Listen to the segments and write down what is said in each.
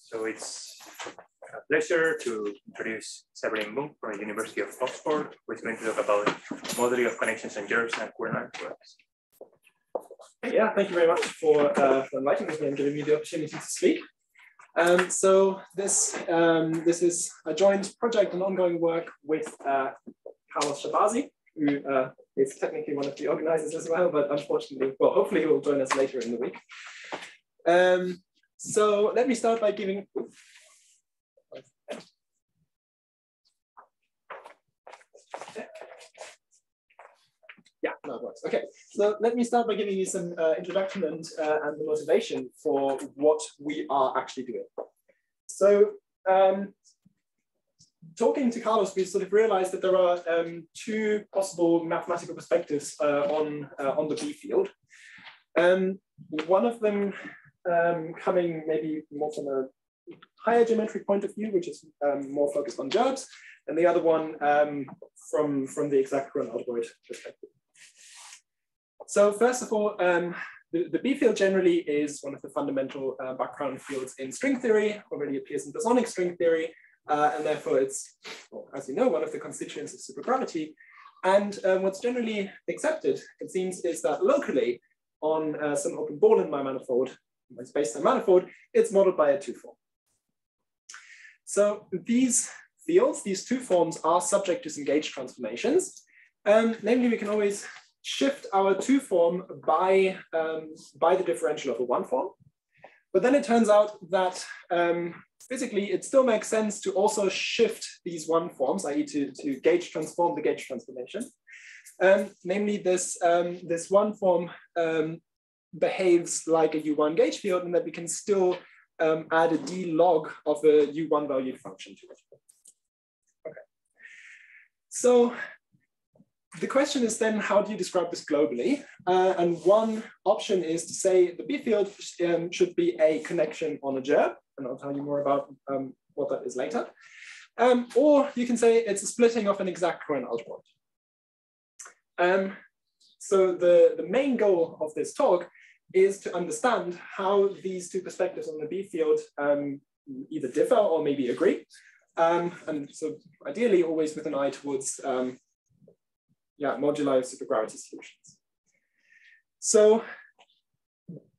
So it's a pleasure to introduce Severin Bunk from the University of Oxford, who is going to talk about Moduli of connections and germs and Courant algebroids. Yeah, thank you very much for inviting me and giving me the opportunity to speak. So this is a joint project and ongoing work with Carlos Shabazi, who is technically one of the organizers as well, but unfortunately, well, hopefully he will join us later in the week. So let me start by giving. Yeah, no, it works. Okay, so let me start by giving you some introduction and the motivation for what we are actually doing. So talking to Carlos, we sort of realized that there are two possible mathematical perspectives on the B field. One of them coming maybe more from a higher geometric point of view, which is more focused on gerbes, and the other one from the exact Courant algebroid perspective. So first of all, the B field generally is one of the fundamental background fields in string theory, already appears in bosonic string theory, and therefore it's, well, as you know, one of the constituents of supergravity. And what's generally accepted, it seems, is that locally on some open ball in my manifold, my space-time manifold, it's modeled by a two-form. So these fields, these two forms, are subject to some gauge transformations. Namely, we can always shift our two form by the differential of a one form. But then it turns out that physically it still makes sense to also shift these one forms, i.e. to gauge transform the gauge transformation. Namely, this one form behaves like a U1 gauge field, and that we can still add a d log of a U1 valued function to it. Okay. So the question is then, how do you describe this globally? And one option is to say the B field should be a connection on a gerb, and I'll tell you more about what that is later. Or you can say it's a splitting of an exact Courant algebroid. So the main goal of this talk is to understand how these two perspectives on the B field either differ or maybe agree. And so ideally always with an eye towards moduli of supergravity solutions. So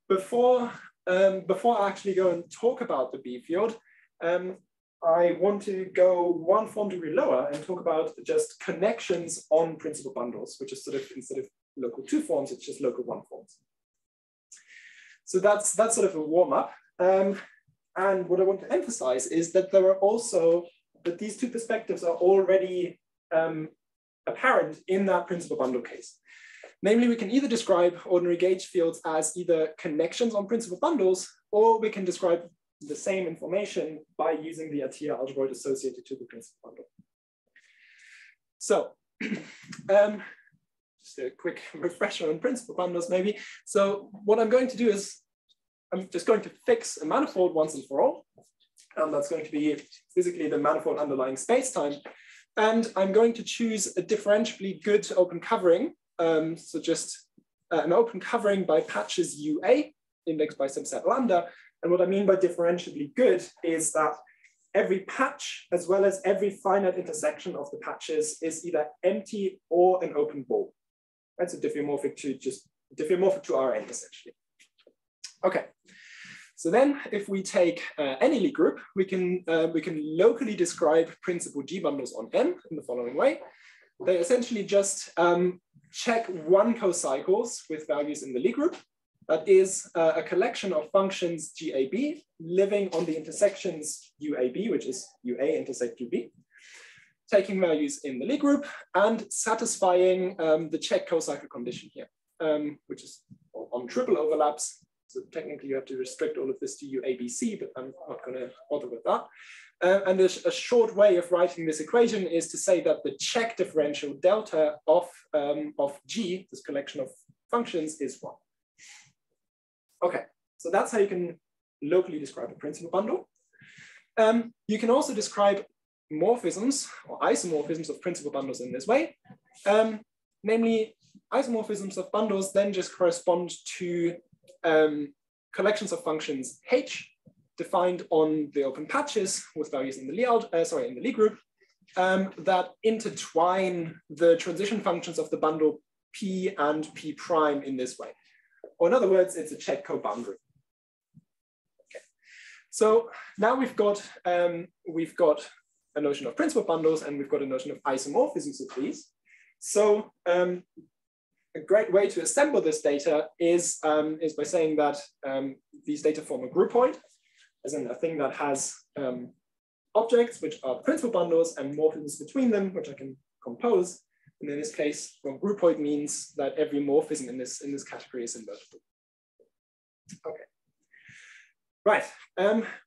before I actually go and talk about the B field, I want to go one form degree lower and talk about just connections on principal bundles, which is sort of, instead of local two forms, it's just local one forms. So that's sort of a warm up. And what I want to emphasize is that there are also, that these two perspectives are already apparent in that principal bundle case. Namely, we can either describe ordinary gauge fields as either connections on principal bundles, or we can describe the same information by using the Atiyah algebroid associated to the principal bundle. So just a quick refresher on principal bundles maybe. So what I'm going to do is I'm just going to fix a manifold once and for all. And that's going to be physically the manifold underlying space-time. And I'm going to choose a differentiably good open covering. So just an open covering by patches UA, indexed by subset lambda. And what I mean by differentiably good is that every patch, as well as every finite intersection of the patches, is either empty or an open ball. That's a diffeomorphic to Rn, essentially. Okay. So then, if we take any Lie group, we can locally describe principal G bundles on M in the following way. They essentially just check one cocycles with values in the Lie group. That is a collection of functions GAB living on the intersections UAB, which is UA intersect UB, taking values in the Lie group and satisfying the check cocycle condition here, which is on triple overlaps. So technically you have to restrict all of this to UABC, but I'm not going to bother with that. And a short way of writing this equation is to say that the check differential delta of G, this collection of functions, is 1. Okay, so that's how you can locally describe a principal bundle. You can also describe morphisms or isomorphisms of principal bundles in this way. Namely, isomorphisms of bundles then just correspond to collections of functions H defined on the open patches with values in the Lie group that intertwine the transition functions of the bundle P and P prime in this way. Or in other words, it's a check co-boundary. Okay. So now we've got a notion of principal bundles and we've got a notion of isomorphisms of these. So a great way to assemble this data is by saying that these data form a groupoid, as in a thing that has objects which are principal bundles and morphisms between them, which I can compose. And in this case, well, groupoid means that every morphism in this category is invertible. Okay. Right.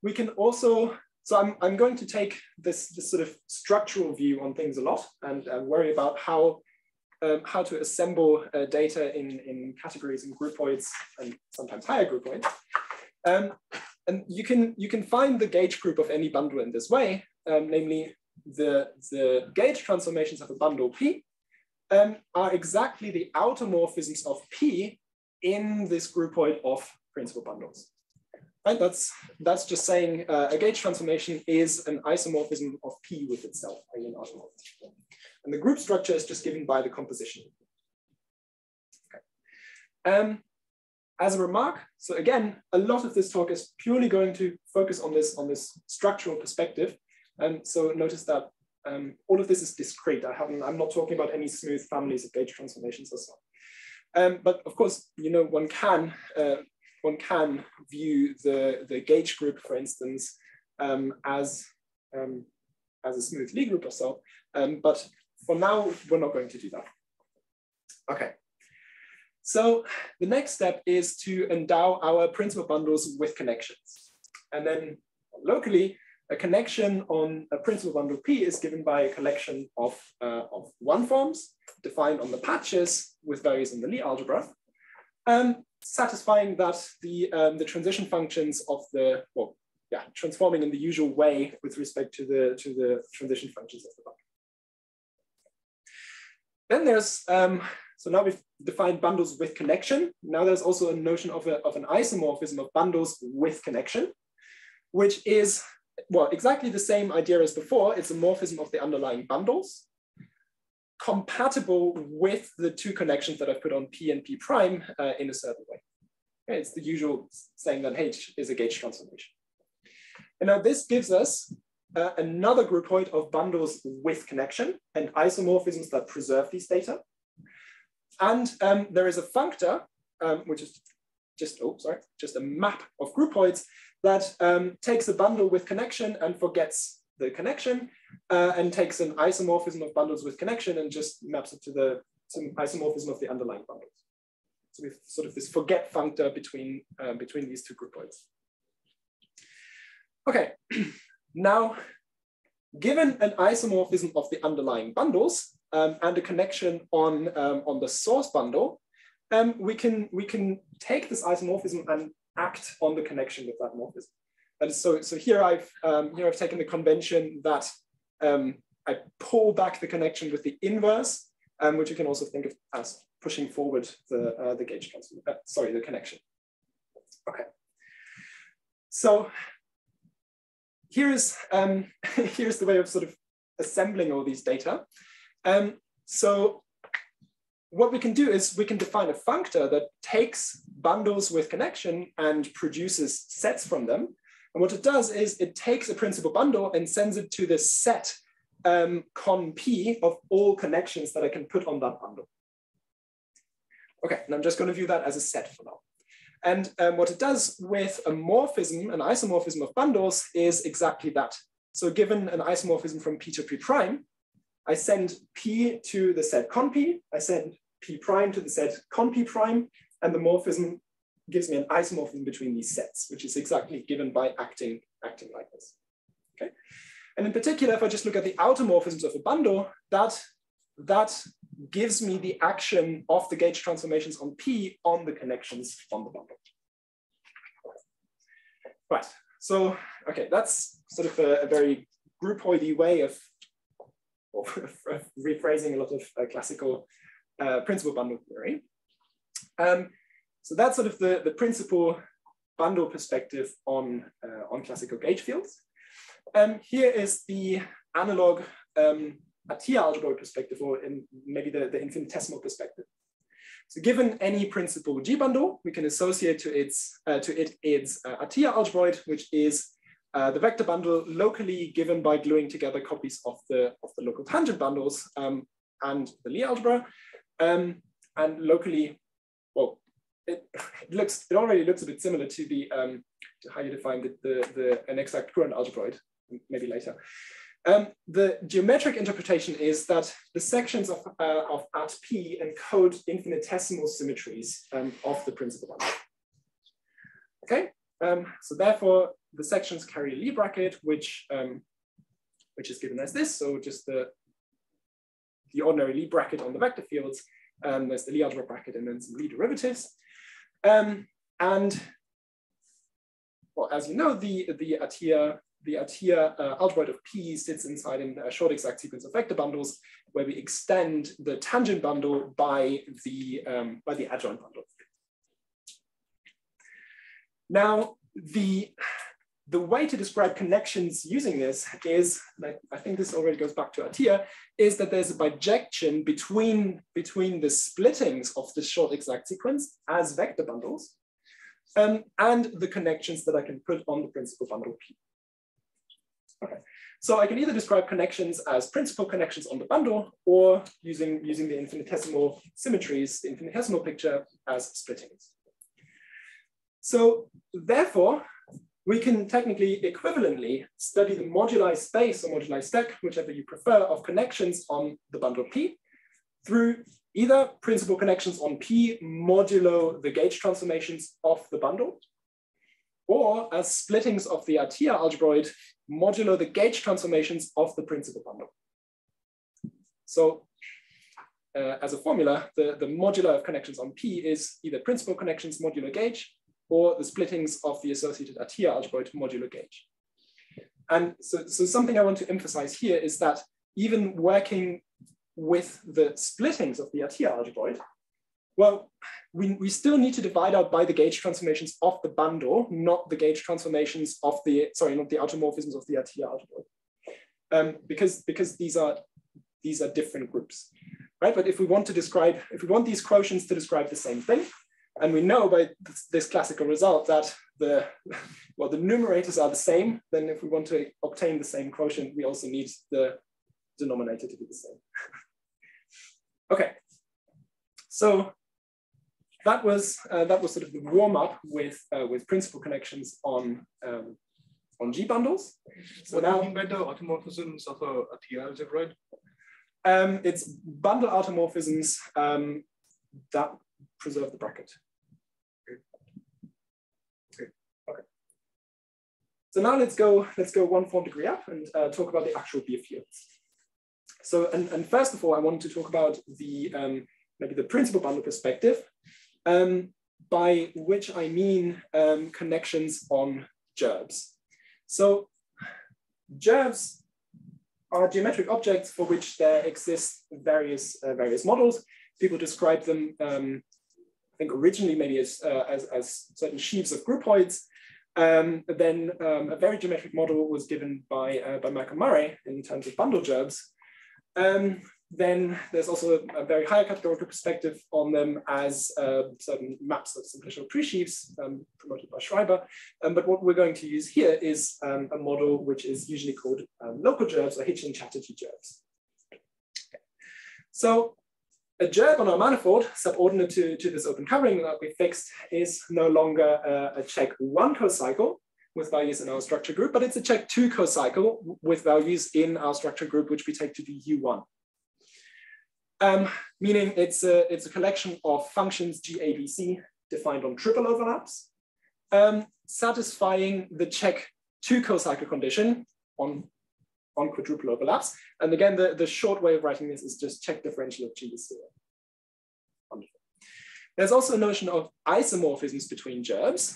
We can also, so I'm going to take this sort of structural view on things a lot and worry about how to assemble data in categories and groupoids and sometimes higher groupoids. And you can find the gauge group of any bundle in this way, namely the gauge transformations of a bundle P are exactly the automorphisms of P in this groupoid of principal bundles. Right? That's just saying a gauge transformation is an isomorphism of P with itself, i.e. an automorphism. And the group structure is just given by the composition. Okay. As a remark, so again, a lot of this talk is purely going to focus on this structural perspective. So notice that all of this is discrete. I'm not talking about any smooth families of gauge transformations or so. But of course, one can view the gauge group, for instance, as a smooth Lie group or so. But for now, we're not going to do that. Okay. So the next step is to endow our principal bundles with connections. And then locally, a connection on a principal bundle P is given by a collection of one forms defined on the patches with values in the Lie algebra, satisfying that the transition functions of transforming in the usual way with respect to the transition functions of the bundle. Then there's so now we've defined bundles with connection. Now there's also a notion of an isomorphism of bundles with connection, which is, well, exactly the same idea as before. It's a morphism of the underlying bundles, compatible with the two connections that I've put on P and P prime in a certain way. Okay, it's the usual saying that H is a gauge transformation. And now this gives us another groupoid of bundles with connection and isomorphisms that preserve these data. And there is a functor, which is just a map of groupoids that takes a bundle with connection and forgets the connection, and takes an isomorphism of bundles with connection and just maps it to some isomorphism of the underlying bundles. So we've sort of this forget functor between these two groupoids. Okay, now, given an isomorphism of the underlying bundles and a connection on the source bundle, we can take this isomorphism and act on the connection with that morphism. And so here I've taken the convention that I pull back the connection with the inverse, which you can also think of as pushing forward the gauge transform. The connection. Okay. So here's the way of sort of assembling all these data. So what we can do is we can define a functor that takes bundles with connection and produces sets from them. And what it does is it takes a principal bundle and sends it to the set con P of all connections that I can put on that bundle. Okay, and I'm just going to view that as a set for now. And what it does with a morphism, an isomorphism of bundles, is exactly that. So given an isomorphism from P to P prime, I send P to the set con P, I send P prime to the set con P prime, and the morphism gives me an isomorphism between these sets, which is exactly given by acting like this. Okay? And in particular, if I just look at the automorphisms of a bundle, that gives me the action of the gauge transformations on P on the connections on the bundle. Right, so, okay, that's sort of a very groupoidy way of rephrasing a lot of classical principal bundle theory. So that's sort of the principal bundle perspective on classical gauge fields. Here is the analog ATIA algebroid perspective, or maybe the infinitesimal perspective. So given any principal G bundle, we can associate to it its ATIA algebroid, which is the vector bundle locally given by gluing together copies of the local tangent bundles and the Lie algebra, and locally, well, it already looks a bit similar to the to how you define an exact Courant algebroid, maybe later. The geometric interpretation is that the sections of at P encode infinitesimal symmetries of the principal bundle. Okay, so therefore the sections carry a Lie bracket, which is given as this. So just the ordinary Lie bracket on the vector fields. There's the Lie algebra bracket and then some Lie derivatives. And well, as you know, the ATIA algebroid of P sits inside a short exact sequence of vector bundles where we extend the tangent bundle by the adjoint bundle. Now, the way to describe connections using this is, I think this already goes back to ATIA, is that there's a bijection between the splittings of the short exact sequence as vector bundles and the connections that I can put on the principal bundle P. Okay, so I can either describe connections as principal connections on the bundle or using the infinitesimal symmetries, the infinitesimal picture as splittings. So therefore, we can technically equivalently study the moduli space or moduli stack, whichever you prefer, of connections on the bundle P through either principal connections on P modulo the gauge transformations of the bundle, or as splittings of the ATIA algebroid modulo the gauge transformations of the principal bundle. So as a formula, the modular of connections on P is either principal connections modulo gauge or the splittings of the associated ATIA algebroid modulo gauge. And so something I want to emphasize here is that even working with the splittings of the ATIA algebroid, well, we still need to divide out by the gauge transformations of the bundle, not the gauge transformations of the, sorry, not the automorphisms of the ATIA algebroid, because these are different groups, right? But if we want these quotients to describe the same thing, and we know by this classical result that the numerators are the same, then if we want to obtain the same quotient, we also need the denominator to be the same. Okay, so that was sort of the warm up with principal connections on G bundles. So what now, do you mean by the automorphisms of a ATIA algebroid? It's bundle automorphisms that preserve the bracket. Okay. So now let's go one form degree up and talk about the actual beer fields. So and first of all, I wanted to talk about the maybe the principal bundle perspective, by which I mean connections on gerbes. So gerbes are geometric objects for which there exist various models. People describe them, I think originally maybe as certain sheaves of groupoids. Then a very geometric model was given by Malcolm Murray in terms of bundle gerbes. Then there's also a very higher categorical perspective on them as certain maps of simplicial tree-sheaves promoted by Schreiber. But what we're going to use here is a model which is usually called local gerbes or Hitchin-Chatterjee gerbes. Okay. So a gerb on our manifold, subordinate to this open covering that we fixed, is no longer a check 1 cocycle with values in our structure group, but it's a check 2 cocycle with values in our structure group, which we take to be U1. Meaning it's a collection of functions G, A, B, C defined on triple overlaps, satisfying the check 2 cocycle condition on quadruple overlaps. And again, the short way of writing this is just check differential of G is 0. Wonderful. There's also a notion of isomorphisms between gerbes,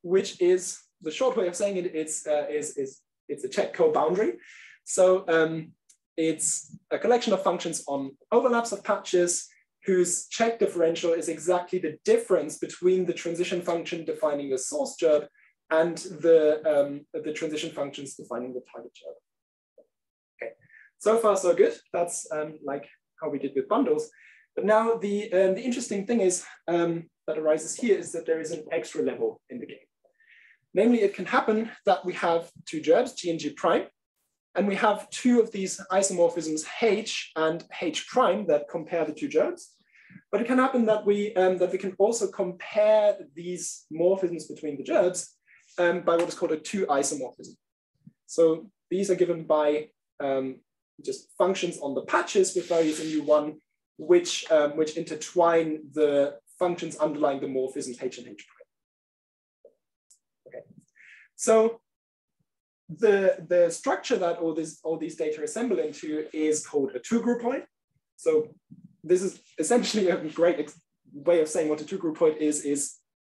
which is the short way of saying it. It's a check co-boundary. So it's a collection of functions on overlaps of patches whose check differential is exactly the difference between the transition function defining the source gerb and the transition functions defining the target gerb. Okay, so far so good. That's like how we did with bundles. But now the interesting thing is that arises here is that there is an extra level in the game. Namely, it can happen that we have two gerbs, G and G prime, and we have two of these isomorphisms H and H prime that compare the two gerbs. But it can happen that we can also compare these morphisms between the gerbs by what is called a two isomorphism. So these are given by just functions on the patches with values in U1, which intertwine the functions underlying the morphisms H and H prime. Okay, so the structure that all these data assemble into is called a two-groupoid. So this is essentially a great way of saying what a two-groupoid is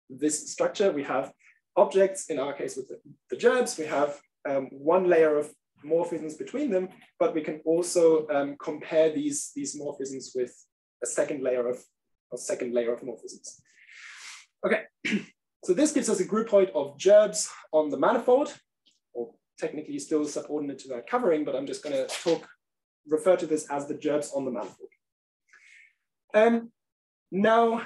this structure. We have objects, in our case with the gerbs, we have one layer of morphisms between them, but we can also compare these morphisms with a second layer of morphisms. Okay, so this gives us a groupoid of gerbs on the manifold, or technically still subordinate to that covering, but I'm just going to refer to this as the gerbs on the manifold. Now,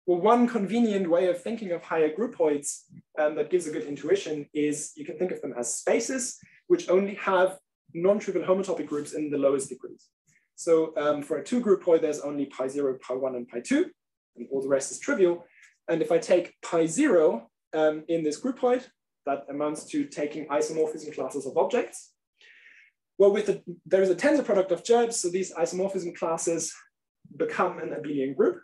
well, one convenient way of thinking of higher groupoids that gives a good intuition is you can think of them as spaces which only have non-trivial homotopic groups in the lowest degrees. So for a two groupoid, there's only pi 0, pi 1, and pi 2, and all the rest is trivial. And if I take pi 0 in this groupoid, that amounts to taking isomorphism classes of objects. Well, there is a tensor product of gerbs, so these isomorphism classes become an abelian group.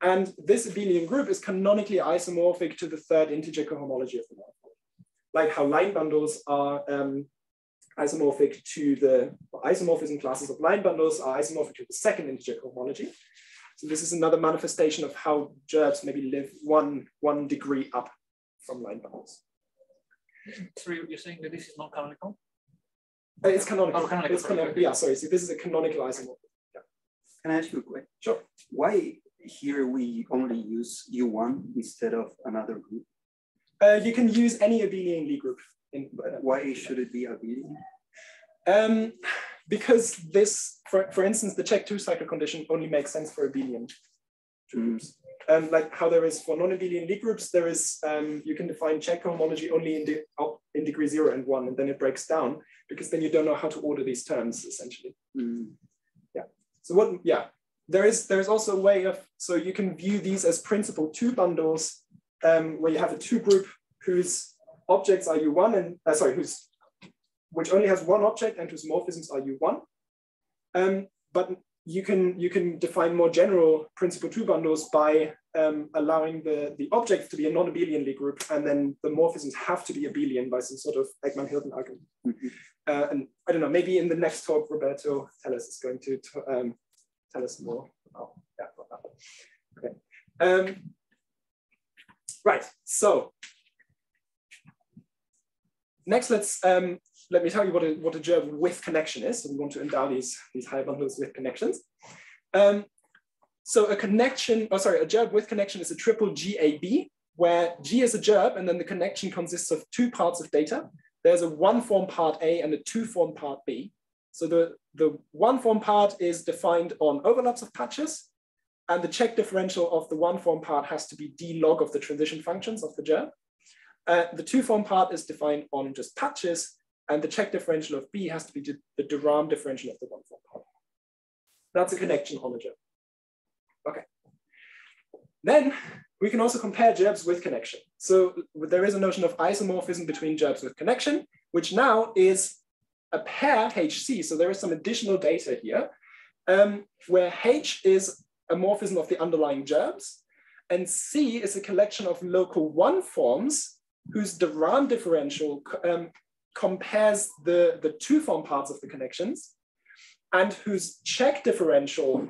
And this abelian group is canonically isomorphic to the third integer cohomology of the manifold. Like how line bundles are isomorphic to the isomorphism classes of line bundles are isomorphic to the second integer cohomology. So this is another manifestation of how gerbs maybe live one degree up from line bundles. So you're saying that this is not canonical? It's canonical. Oh, canonical. It's canonical. Yeah, sorry. So this is a canonical isomorphism. Yeah. Can I ask you a question? Sure. Why here we only use U1 instead of another group? You can use any abelian Lie group. Why should it be abelian? Because this, for instance, the check two cycle condition only makes sense for abelian groups. Like how there is for non-abelian Lie groups, there is you can define check cohomology only in degree 0 and 1, and then it breaks down because then you don't know how to order these terms essentially. Yeah. So there is also a way of, so you can view these as principal two bundles where you have a two group whose objects are U1 and which only has one object and whose morphisms are U1. But you can define more general principal two bundles by allowing the objects to be a non-abelian Lie group, and then the morphisms have to be abelian by some sort of Ekman-Hilton argument. And I don't know, maybe in the next talk, Roberto Telles is going to tell us more about that. Okay. Right. So next, let me tell you what a gerb with connection is. So we want to endow these higher bundles with connections. So a gerb with connection is a triple GAB, where G is a gerb, and then the connection consists of two parts of data. There's a one-form part A and a two-form part B. So the one-form part is defined on overlaps of patches, and the check differential of the one-form part has to be d log of the transition functions of the gerb. The two-form part is defined on just patches, and the check differential of B has to be the de Rham differential of the one-form part. That's a connection on a gerb. Okay. Then we can also compare gerbs with connection. So there is a notion of isomorphism between gerbs with connection, which now is a pair HC. So there is some additional data here where H is a morphism of the underlying gerbs, and C is a collection of local one forms whose de Rham differential compares the two form parts of the connections, and whose check differential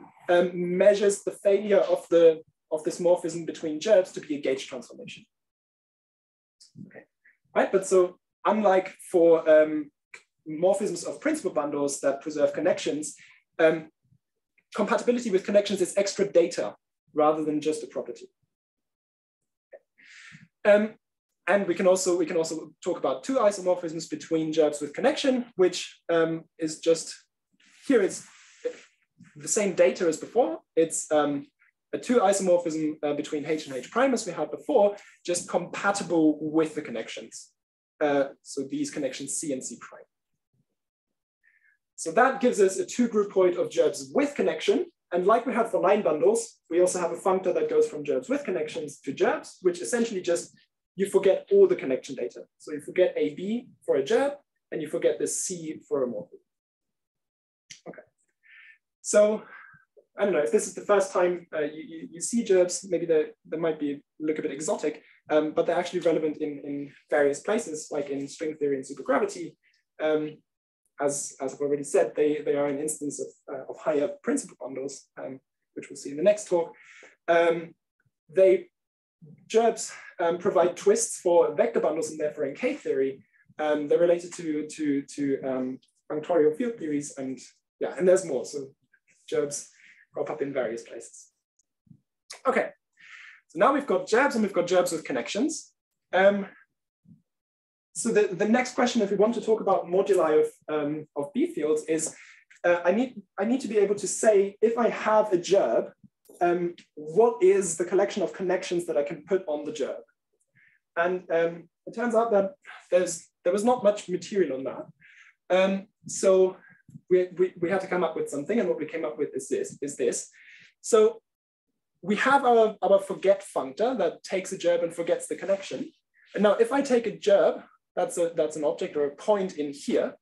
measures the failure of this morphism between gerbs to be a gauge transformation. Okay, right. But so unlike for morphisms of principal bundles that preserve connections, compatibility with connections is extra data rather than just a property. And we can also talk about two isomorphisms between gerbes with connection, which is just, here it's the same data as before. It's a two isomorphism between H and H prime as we had before, just compatible with the connections. So these connections C and C prime. So that gives us a two groupoid of gerbes with connection. And like we had for line bundles, we also have a functor that goes from gerbes with connections to gerbes, which essentially just, you forget all the connection data. So you forget AB for a gerb, and you forget the C for a morphism. Okay. So I don't know, if this is the first time you see gerbes, maybe they might look a bit exotic, but they're actually relevant in various places, like in string theory and supergravity. As I've already said, they are an instance of higher principal bundles, which we'll see in the next talk. Gerbes provide twists for vector bundles and therefore in K-theory. They're related to functorial field theories, and yeah, and there's more. So gerbes crop up in various places. Okay, so now we've got gerbes and we've got gerbes with connections. So the next question, if we want to talk about moduli of B fields, is I need to be able to say, if I have a gerb, what is the collection of connections that I can put on the gerb? And it turns out that there was not much material on that. So we had to come up with something, and what we came up with is this. So we have our forget functor that takes a gerb and forgets the connection. And now if I take a gerb, that's an object or a point in here,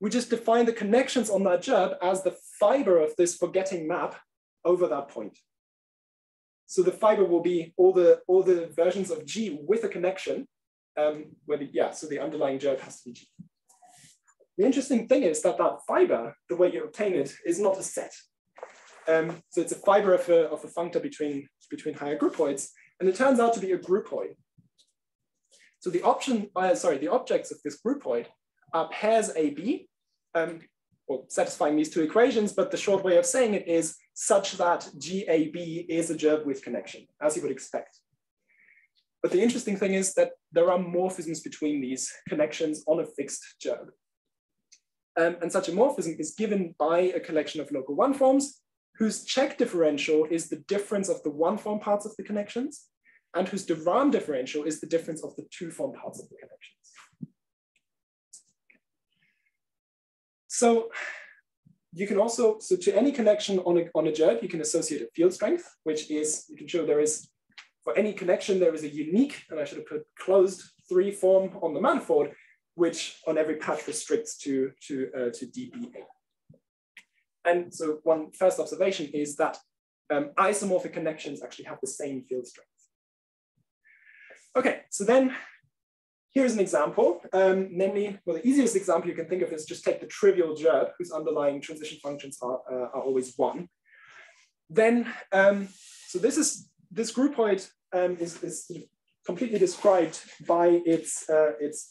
we just define the connections on that gerb as the fiber of this forgetting map over that point. So the fiber will be all the versions of G with a connection, so the underlying gerb has to be G. The interesting thing is that fiber, the way you obtain it, is not a set. So it's a fiber of a functor between higher groupoids, and it turns out to be a groupoid. So the objects of this groupoid are pairs AB, well, satisfying these two equations, but the short way of saying it is such that GAB is a gerb with connection, as you would expect. But the interesting thing is that there are morphisms between these connections on a fixed gerb. And such a morphism is given by a collection of local one forms whose check differential is the difference of the one form parts of the connections, and whose de Rham differential is the difference of the two form parts of the connections. So you can also, to any connection on a gerb, you can associate a field strength, which is, you can show there is, for any connection, there is a unique, and I should have put closed 3 form on the manifold, which on every patch restricts to DBA. And so one first observation is that isomorphic connections actually have the same field strength. Okay, so then here's an example, namely, well, the easiest example you can think of is just take the trivial gerb whose underlying transition functions are always 1. Then, so this groupoid is completely described by its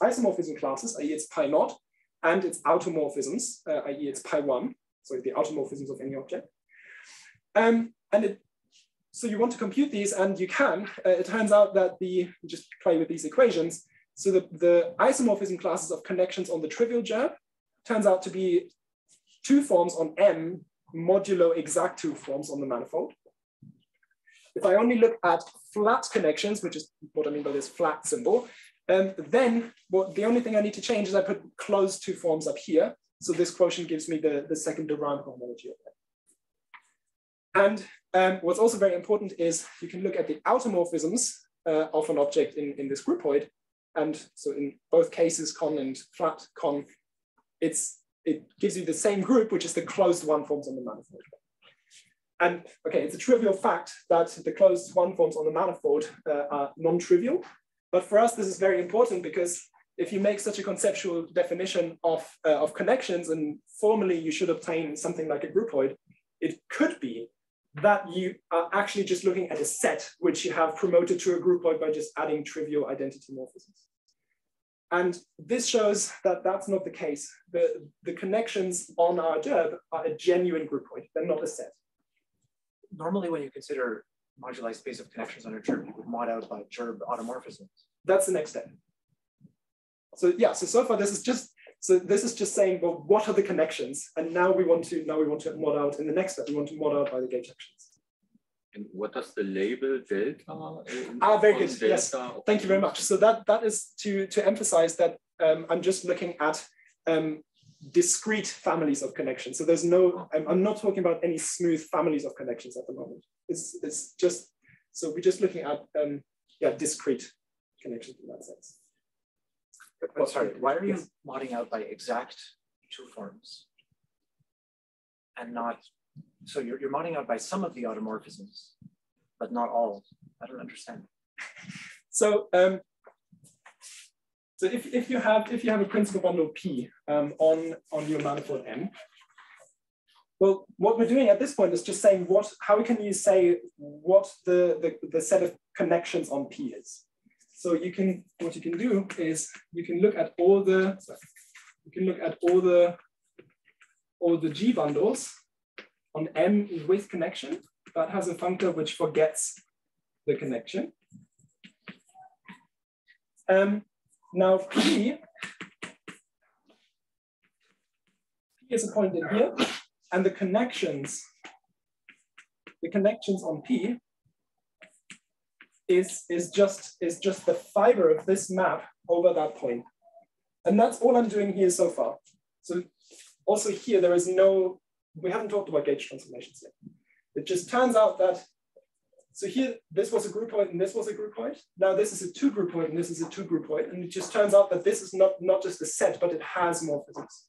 isomorphism classes, i.e. its pi naught, and its automorphisms, i.e. its pi 1, so the automorphisms of any object. So you want to compute these, and you can. It turns out that you just play with these equations. So the isomorphism classes of connections on the trivial gerb turns out to be 2 forms on M modulo exact 2 forms on the manifold. If I only look at flat connections, which is what I mean by this flat symbol, then the only thing I need to change is I put closed 2 forms up here. So this quotient gives me the second de Rham homology of that. And what's also very important is you can look at the automorphisms of an object in this groupoid. And so in both cases, con and flat con, it gives you the same group, which is the closed 1 forms on the manifold. And okay, it's a trivial fact that the closed 1 forms on the manifold are non-trivial. But for us, this is very important because if you make such a conceptual definition of connections, and formally you should obtain something like a groupoid, it could be that you are actually just looking at a set which you have promoted to a groupoid by just adding trivial identity morphisms. And this shows that that's not the case. The connections on our gerb are a genuine groupoid. They're not a set. Normally, when you consider moduli space of connections on a gerb, you would mod out by gerb automorphisms. That's the next step. So yeah, so far this is just saying, well, what are the connections? And now we want to mod out in the next step. We want to mod out by the gauge sections. And what does the label delta? Very good. Yes, thank you very much. So that is to emphasize that I'm just looking at discrete families of connections. So there's no, I'm not talking about any smooth families of connections at the moment. It's just, so we're just looking at discrete connections in that sense. But sorry, why are you modding out by exact two forms and not? So you're modding out by some of the automorphisms, but not all. I don't understand. So if you have a principal bundle P on your manifold M, well, what we're doing at this point is just saying how can you say what the set of connections on P is. So what you can do is you can look at all the G bundles on M with connection that has a functor which forgets the connection. Now P is a point in here, and the connections on P is just the fiber of this map over that point. And that's all I'm doing here so far. So also here, we haven't talked about gauge transformations yet. It just turns out that, so here, this was a groupoid and this was a groupoid. Now this is a two groupoid and this is a two groupoid. And it just turns out that this is not just a set, but it has morphisms.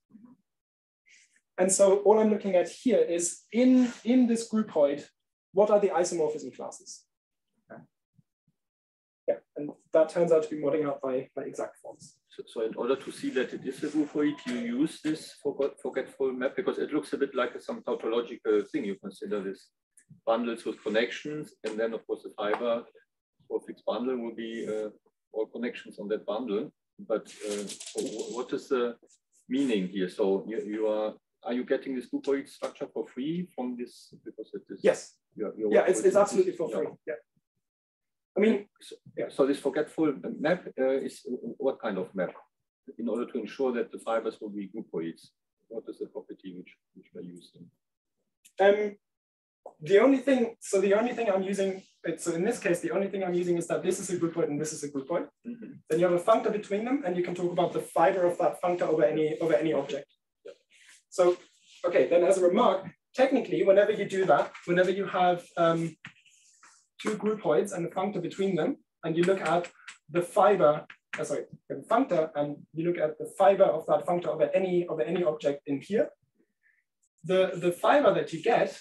And so all I'm looking at here is in this groupoid, what are the isomorphism classes? Yeah, and that turns out to be modding out by exact forms. So in order to see that it is a groupoid, you use this forgetful map because it looks a bit like some tautological thing. You consider this bundles with connections, and then of course the fiber for fixed bundle will be all connections on that bundle. But what is the meaning here? So are you getting this groupoid structure for free from this? Because it is, yes. It's absolutely for free. Yeah. I mean, so this forgetful map is what kind of map? In order to ensure that the fibers will be groupoids, what is the property which we're using? The only thing I'm using, so in this case, the only thing I'm using is that this is a groupoid and this is a groupoid. Mm-hmm. Then you have a functor between them, and you can talk about the fiber of that functor over any object. Yeah. So, okay, then as a remark, technically, whenever you do that, whenever you have two groupoids and a functor between them, and you look at the fiber, the functor, and you look at the fiber of that functor over any object in here, the fiber that you get,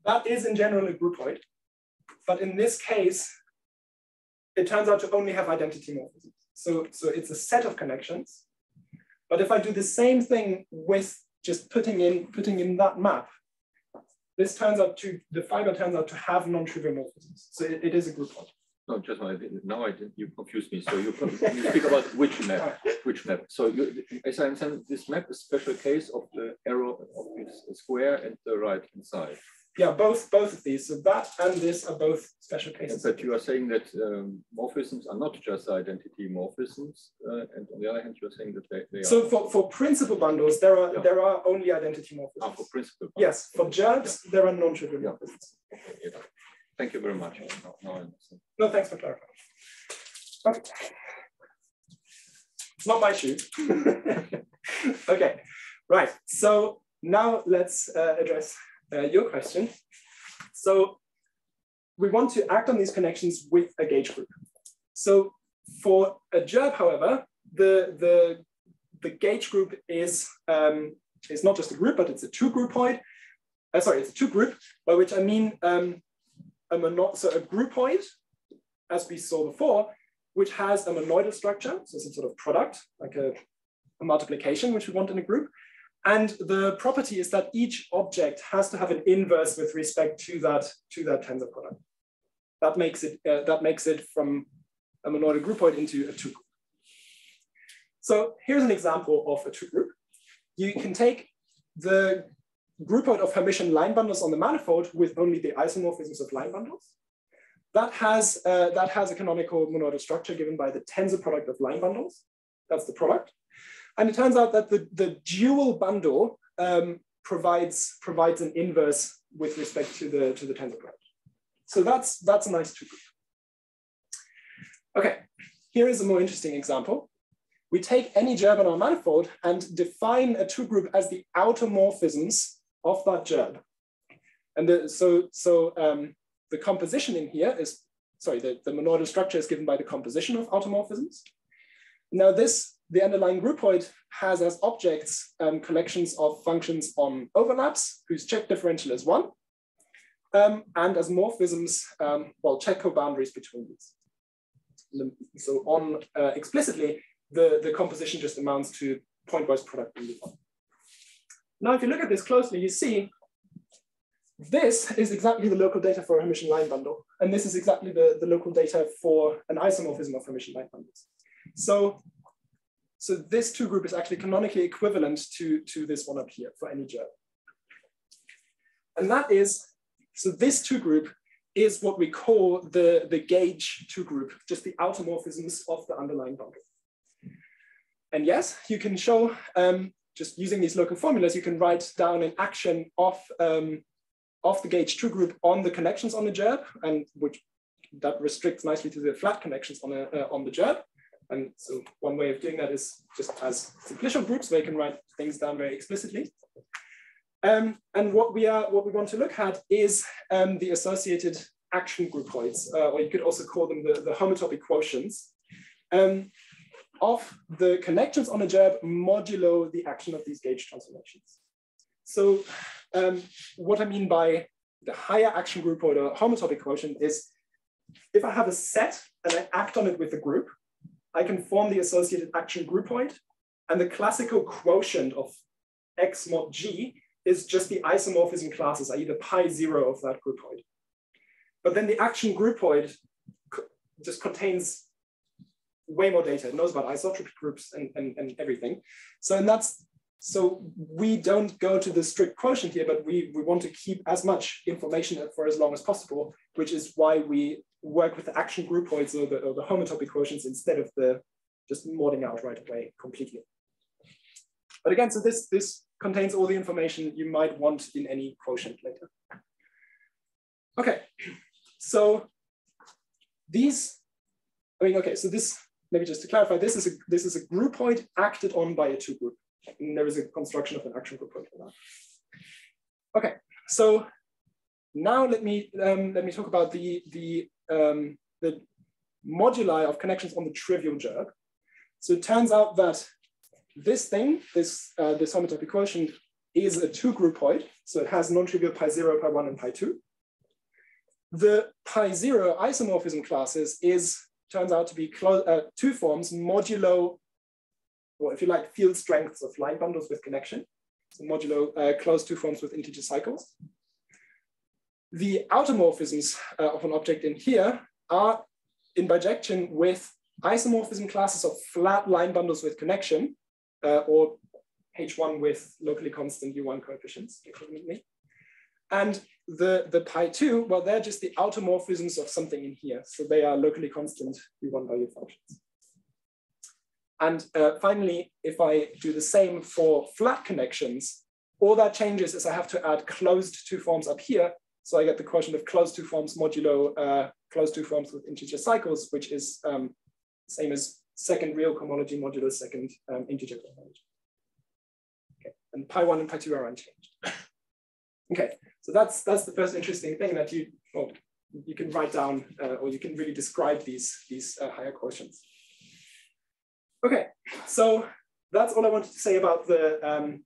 that is in general a groupoid, but in this case, it turns out to only have identity morphisms. So it's a set of connections. But if I do the same thing with just putting in that map, the fiber turns out to have non-trivial morphisms. So it is a groupoid. No, just now you confused me. So you speak about which map? Which map? So as I understand, this map is a special case of the arrow of this square and the right-hand side. Yeah, both of these. So that and this are both special cases. But you are saying that morphisms are not just identity morphisms, and on the other hand, you are saying that they are. So for principal bundles, there are only identity morphisms. Ah, for principal bundles. Yes, for gerbes, there are non-trivial morphisms. Okay, thank you very much. Now I understand. No, thanks for clarifying. Okay. It's not my shoe. Okay, right. So now let's address your question. So we want to act on these connections with a gauge group. So for a gerb, however, the gauge group is not just a group, but it's a two groupoid. It's a two group, by which I mean a groupoid, as we saw before, which has a monoidal structure, so some sort of product, like a multiplication, which we want in a group. And the property is that each object has to have an inverse with respect to that tensor product. That makes it from a monoidal groupoid into a two group. So here's an example of a two group. You can take the groupoid of Hermitian line bundles on the manifold with only the isomorphisms of line bundles. That has a canonical monoidal structure given by the tensor product of line bundles. That's the product. And it turns out that the dual bundle provides an inverse with respect to the tensor product. So that's a nice two group. Okay, here is a more interesting example. We take any gerb on our manifold and define a two group as the automorphisms of that gerb. And the composition in here is, sorry, the monoidal structure is given by the composition of automorphisms. Now the underlying groupoid has as objects collections of functions on overlaps whose check differential is 1, and as morphisms, check co-boundaries between these. So on explicitly, the composition just amounts to pointwise product in the one. Now, if you look at this closely, you see this is exactly the local data for a Hermitian line bundle, and this is exactly the local data for an isomorphism of Hermitian line bundles. So this two group is actually canonically equivalent to this one up here for any gerb. And that is, so this two group is what we call the gauge two group, just the automorphisms of the underlying bundle. And yes, you can show, just using these local formulas, you can write down an action of the gauge two group on the connections on the gerb, and that restricts nicely to the flat connections on the gerb. And so one way of doing that is just as simplicial groups, where you can write things down very explicitly. And what we want to look at is the associated action groupoids, or you could also call them the homotopy quotients of the connections on a gerb modulo the action of these gauge transformations. So what I mean by the higher action groupoid or homotopy quotient is if I have a set and I act on it with a group, I can form the associated action groupoid, and the classical quotient of X mod G is just the isomorphism classes, i.e. the pi 0 of that groupoid. But then the action groupoid just contains way more data. It knows about isotropic groups and everything. So we don't go to the strict quotient here, but we want to keep as much information for as long as possible, which is why we work with the action groupoids or the homotopy quotients instead of the just modding out right away completely. But again, so this contains all the information you might want in any quotient later. Okay, so so this, maybe just to clarify, this is a groupoid acted on by a two group. And there is a construction of an action groupoid for that. Okay, so now let me talk about the moduli of connections on the trivial gerb. So it turns out that this homotopy quotient is a two groupoid. So it has non-trivial pi 0, pi 1, and pi 2. The pi 0 isomorphism classes turns out to be two forms modulo, or if you like, field strengths of line bundles with connection. So modulo closed two forms with integer cycles. The automorphisms of an object in here are in bijection with isomorphism classes of flat line bundles with connection, or H1 with locally constant U1 coefficients equivalently. And the pi 2, well, they're just the automorphisms of something in here. So they are locally constant U1 value functions. And finally, if I do the same for flat connections, all that changes is I have to add closed two forms up here. So I get the quotient of closed two forms modulo closed two forms with integer cycles, which is same as second real cohomology modulo second integer cohomology. Okay, and pi 1 and pi 2 are unchanged. Okay, so that's the first interesting thing that you can write down, or you can really describe these higher quotients. Okay, so that's all I wanted to say about the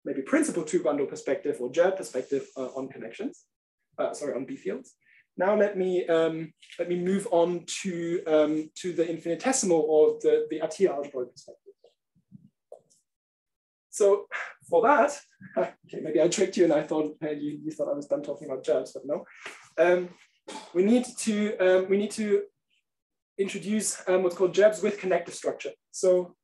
maybe principal two bundle perspective or gerb perspective on connections. On B fields. Now let me move on to the infinitesimal or the Atiyah algebroid perspective. So for that, okay, maybe I tricked you and I thought you thought I was done talking about gerbs, but no. We need to introduce what's called gerbes with connective structure. So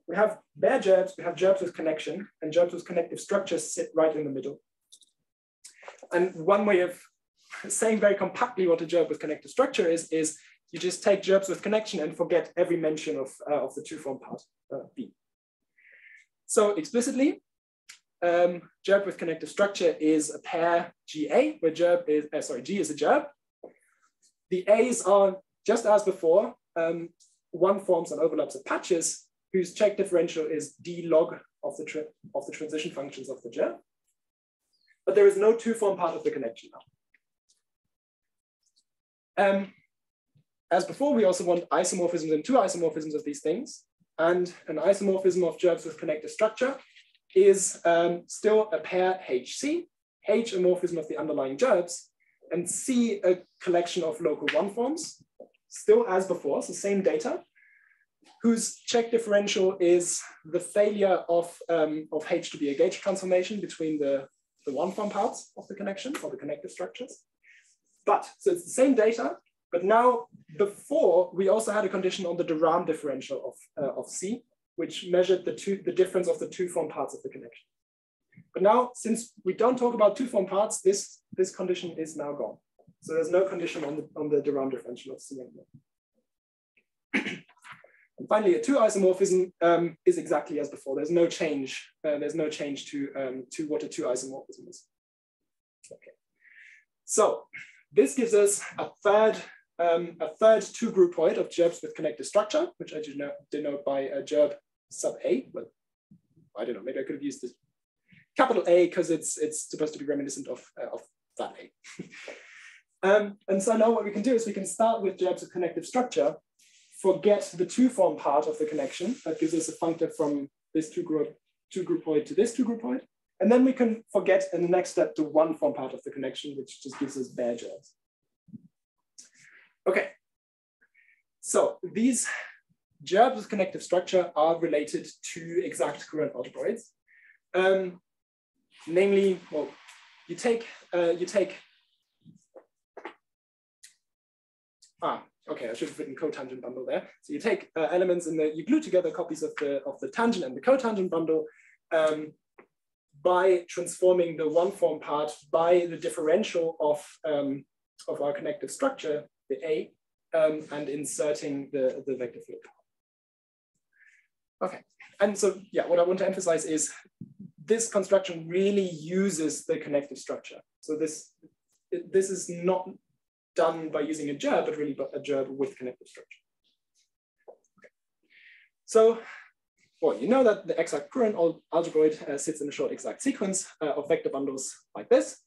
we have bare gerbes, we have gerbes with connection, and gerbes with connective structure sit right in the middle. And one way of saying very compactly what a gerb with connective structure is you just take gerbes with connection and forget every mention of the two-form part, B. So explicitly, gerb with connective structure is a pair GA, where G is a gerb. The A's are, just as before, one forms and overlaps of patches whose check differential is d log of the transition functions of the gerb. But there is no two-form part of the connection now. As before, we also want isomorphisms and two isomorphisms of these things. And an isomorphism of gerbes with connective structure is still a pair HC, H a morphism of the underlying gerbs, and C a collection of local one forms, still as before, so same data, whose check differential is the failure of H to be a gauge transformation between the one form parts of the connection or the connective structures. But, so it's the same data, but now before we also had a condition on the de Rham differential of C, which measured the difference of the two form parts of the connection. But now, since we don't talk about two form parts, this condition is now gone. So there's no condition on the de Rham differential of C anymore. And finally, a two isomorphism is exactly as before. There's no change. There's no change to what a two isomorphism is. Okay. So this gives us a third two-groupoid of gerbs with connective structure, which I denote by a gerb sub A. But I don't know. Maybe I could have used this capital A because it's supposed to be reminiscent of that A. And so now what we can do is we can start with gerbs with connective structure, forget the two-form part of the connection. That gives us a functor from this two-groupoid to this two-groupoid. And then we can forget in the next step the one-form part of the connection, which just gives us bare gerbs. Okay. So these gerbs with connective structure are related to exact Courant algebroids. Namely, well, you take okay, I should have written cotangent bundle there. So you take elements you glue together copies of the tangent and the cotangent bundle by transforming the one form part by the differential of our connective structure, the A, and inserting the vector field. Okay, and so yeah, what I want to emphasize is this construction really uses the connective structure. So this is not done by using a gerb, but really a gerb with connective structure. Okay. So, well, you know that the exact Courant algebroid sits in a short exact sequence of vector bundles like this.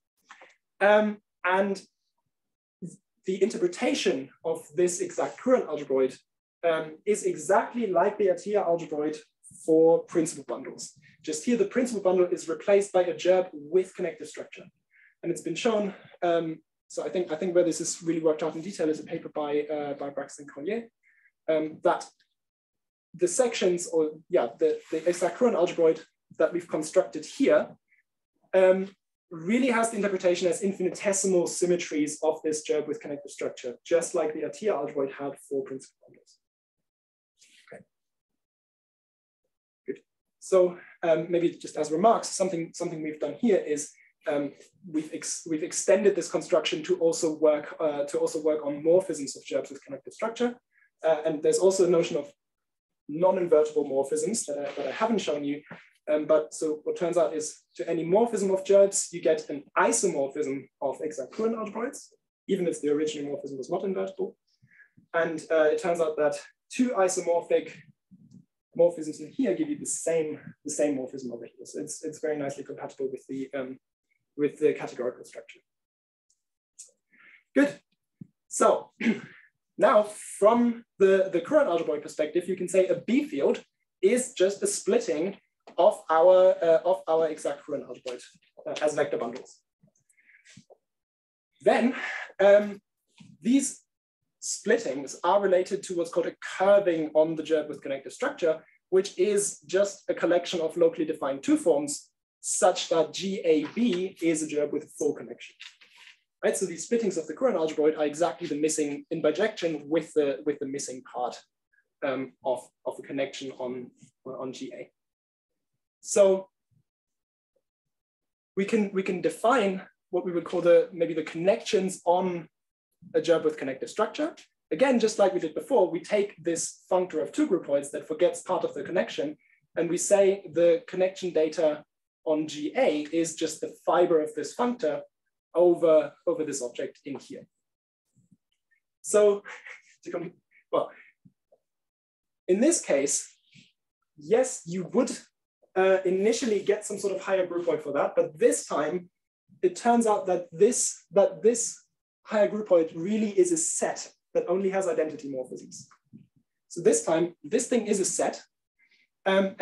And the interpretation of this exact Courant algebroid is exactly like the Atiyah algebroid for principal bundles. Just here, the principal bundle is replaced by a gerb with connective structure. And it's been shown, so I think where this is really worked out in detail is a paper by Braxton Collier, that the sections, or yeah, the exact Courant algebroid that we've constructed here really has the interpretation as infinitesimal symmetries of this gerb with connective structure, just like the Atiyah algebroid had for principal bundles. Okay. Good. So maybe just as remarks, something we've done here is we've extended this construction to also work on morphisms of gerbs with connective structure, and there's also a notion of non-invertible morphisms that I haven't shown you. But so what turns out is to any morphism of gerbs, you get an isomorphism of exact Courant algebroids, even if the original morphism was not invertible. And it turns out that two isomorphic morphisms in here give you the same morphism over here. So it's very nicely compatible with the categorical structure. Good. So now from the Courant algebroid perspective, you can say a B field is just a splitting of our exact Courant algebroid as vector bundles. Then these splittings are related to what's called a curving on the gerb with connective structure, which is just a collection of locally defined two forms such that GAB is a gerb with full connection. right? So these splittings of the Courant algebroid are exactly the missing in bijection with the missing part of the connection on GA. So we can define what we would call maybe the connections on a gerb with connective structure. Again, just like we did before, we take this functor of two groupoids that forgets part of the connection, and we say the connection data on GA is just the fiber of this functor over this object in here. So, well, in this case, yes, you would initially get some sort of higher groupoid for that, but this time it turns out that this higher groupoid really is a set that only has identity morphisms. So this time, this thing is a set, and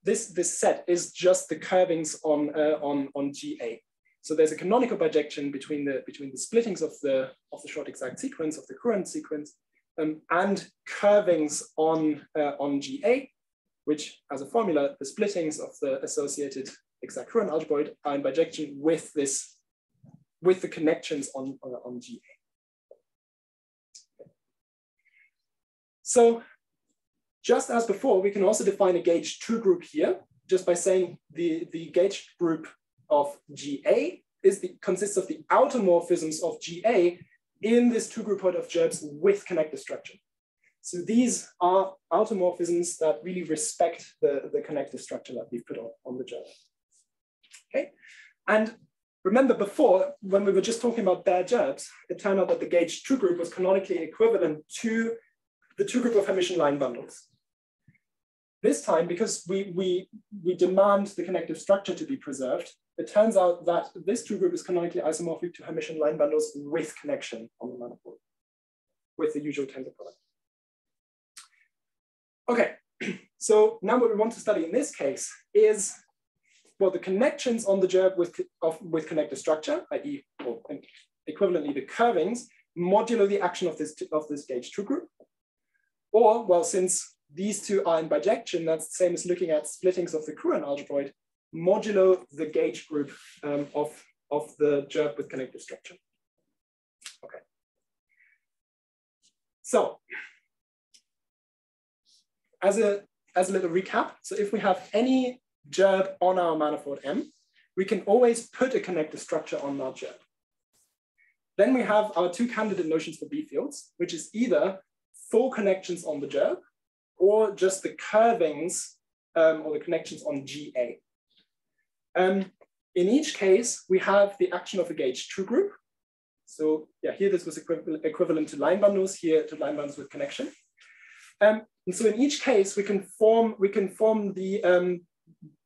this set is just the curvings on GA. So there's a canonical bijection between the splittings of the short exact sequence of the Courant sequence and curvings on GA, which as a formula, the splittings of the associated exact Courant algebroid are in bijection with the connections on GA. So just as before, we can also define a gauge 2 group here, just by saying the gauge group of GA consists of the automorphisms of GA in this 2 groupoid of gerbs with connective structure. So these are automorphisms that really respect the connective structure that we've put on the gerb. Okay, and remember before, when we were just talking about bare gerbs, it turned out that the gauge 2 group was canonically equivalent to the 2 group of Hermitian line bundles. This time, because we demand the connective structure to be preserved, it turns out that this 2 group is canonically isomorphic to Hermitian line bundles with connection on the manifold, with the usual tensor product. Okay, so now what we want to study in this case is, well, the connections on the gerb with connective structure, i.e., or equivalently the curvings, modulo the action of this gauge 2 group. Or, well, since these two are in bijection, that's the same as looking at splittings of the Courant algebroid, modulo the gauge group of the gerb with connective structure. Okay. So, as a little recap, so if we have any gerb on our manifold M, we can always put a connective structure on that gerb. Then we have our 2 candidate notions for B fields, which is either full connections on the gerb or just the curvings or the connections on GA. In each case, we have the action of a gauge 2 group. So yeah, here this was equivalent to line bundles, here to line bundles with connection. And so in each case, we can form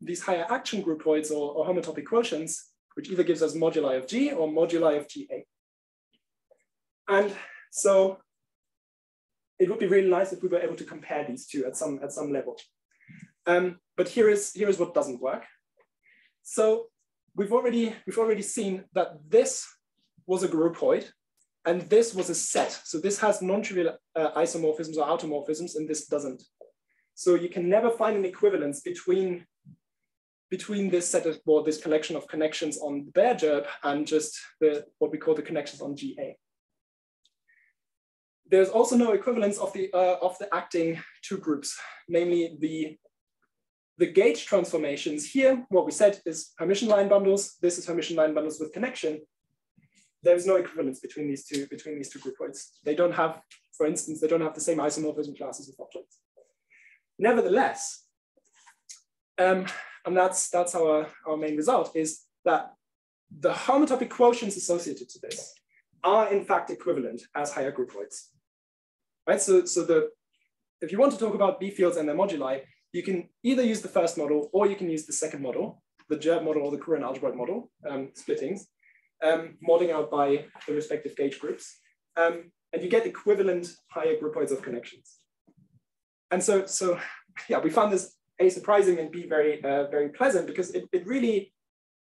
these higher action groupoids or homotopic quotients, which either gives us moduli of G or moduli of GA. And so it would be really nice if we were able to compare these two at some level. But here is what doesn't work. So we've already seen that this was a groupoid and this was a set. So this has non-trivial isomorphisms or automorphisms, and this doesn't. So you can never find an equivalence between this set of, or this collection of connections on the bare gerb and just what we call the connections on GA. There's also no equivalence of the acting 2 groups, namely the gauge transformations. Here, what we said is Hermitian line bundles. This is Hermitian line bundles with connection. There's no equivalence between these two groupoids. They don't have, for instance, they don't have the same isomorphism classes of objects. Nevertheless, and that's our main result, is that the homotopic quotients associated to this are in fact equivalent as higher groupoids. Right? So if you want to talk about B fields and their moduli, you can either use the first model or you can use the second model, the gerb model or the Courant algebroid model, splittings, modeling out by the respective gauge groups. And you get equivalent higher groupoids of connections. And so yeah, we found this A, surprising, and B, very pleasant, because it really